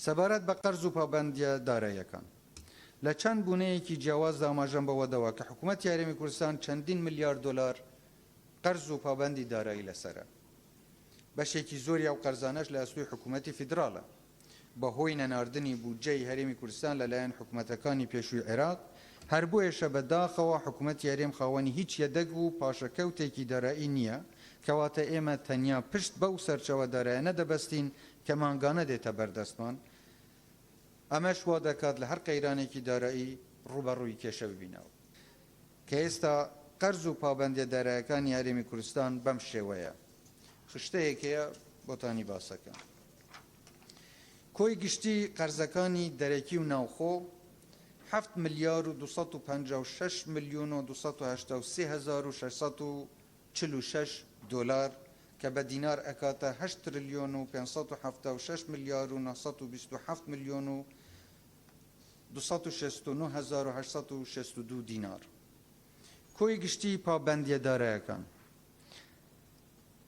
سەبارەت بە قەرز و پابەندیە داراییەکان لە چەند بوونەیەکی جیاواز ئاماژەم بەوەدەوە کە حکوومەتی یاریمی کوردستان چەندین ملیار دلار قەرز و پابەندی دارایی لەسرە. بەشێکی زۆری ئەو قەرزانەش لە ئەسووی حکوومەتی فیدراڵە بەهۆی نەناردنی بودجەی هەرێمی کوردستان لەلایەن حکوومەتەکانی پێشووی عێراق. هەر بۆیەشە بەداخەوە حکوومەتی یاریێم خاوەنی هیچ یەدەگ و پاشەکەوتێکی دارایی نییە کەواتە ئێمە تەنیا پشت بەو سەرچەوە دارایانە دەبەستین کە مانگانە دێتە بەردەستمان. ئەمەش وا دەکات لە هەر قەیرانێکی دارایی ڕوبەڕووی کێشە ببینەوە کە ئێستا قەرز و پابەندیە داراییەکانی یاریمی کوردستان بەم شێوەیە. خشتەیەکەیە بۆتانی باسەکە. کۆی گشتی قەرزەکانی دەرەکی و ناوخۆ 7 ملیار و 256 میلیۆن و 283 هزار و 646 دلار کە بە دینار ئەکاتە 8 تریلیۆن و 576 میلیار و 927 میلیۆن و 269 هزار و 862 دینار. کۆی گشتی پابەندیە داراییەکان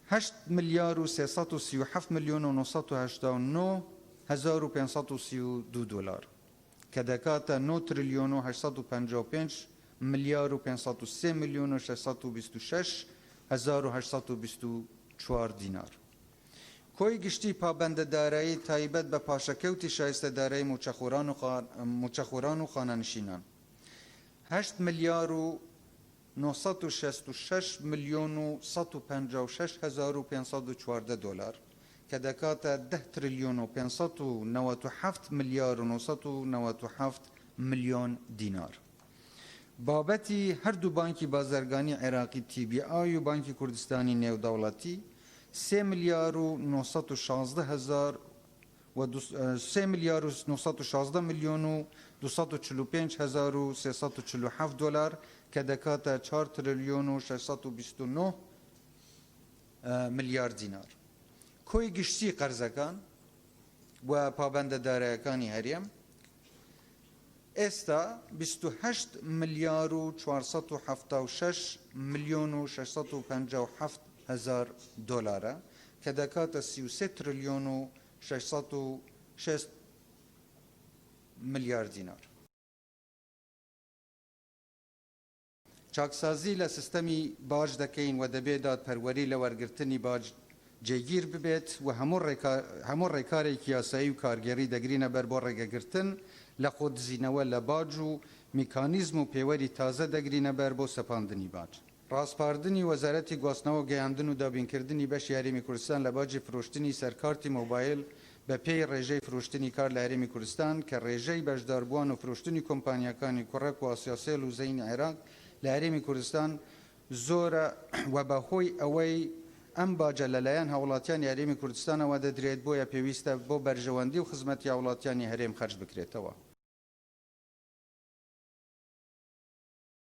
8 ملیار و 337 میلیۆن و 989 هزار و 532 دلار کە دەکاتە 9 تریلیۆن و 855 میلیار و 503 میلیۆن و 626 هزار و 824 دینار. کۆی گشتی پابەندە دارایی تایبەت بە پاشەکەوتی شایستە دارایی موچەخۆران و خانەنشینان 8 ملیار و 966 میلیۆن و 156 هزار و 514 دلار کە دەکاتە 10 تریلیۆن و 597 میلیار و 997 میلیۆن دینار. بابەتی هەردوو بانکی بازرگانی عێراقی TBI و بانکی کوردستانی نێودەوڵەتی 3 ملیار و 916 هزار و 3 ملیار و 916 میلیۆن و 245 هزار و 347 دلار کە دەکاتە 4 تریلیۆن و 629 میلیار دینار. کۆی گشتی قەرزەکان و پابەندە داراییەکانی هەرێم ئێستا 28 ملیار و 476 میلیۆن و 657 هزار دلارە کە دەکاتە 33 تریلیۆن و 606 میلیار دینار. چاکسازی لە سیستەمی باج دەکەین و دەبێت دادپەروەری لە وەرگرتنی باج جێگیر ببێت و هەموو ڕێکارێکی یاسایی و کارگەری دەگرینە بەر بۆ ڕێگەگرتن لە خۆدزینەوە لە باج و میکانیزم و پێوەری تازە دەگرینە بەر بۆ سەپاندنی باج. ڕاستپاردنی وەزارەتی گواستنەوە گەیاندن و دابینکردنی بەشی یاریمی کوردستان لە باجی فرۆشتنی سەرکارتی مۆبایل بە پێی ڕێژەی فرۆشتنی کار لە یاریمی کوردستان کە ڕێژەی بەشداربووان و فرۆشتنی کۆمپانیەکانی کوڕک و ئاسیاسێل و زەینی عێراق لە یاریمی کوردستان زۆرە و بەهۆی ئەوەی ئەم باجە لەلایەن هاوڵاتیان یاریمی کوردستانەوە دەدرێت بۆیە پێویستە بۆ بەرژەوەندی و خزمەتی هاوڵاتیانی هەرێم خەرج بکرێتەوە.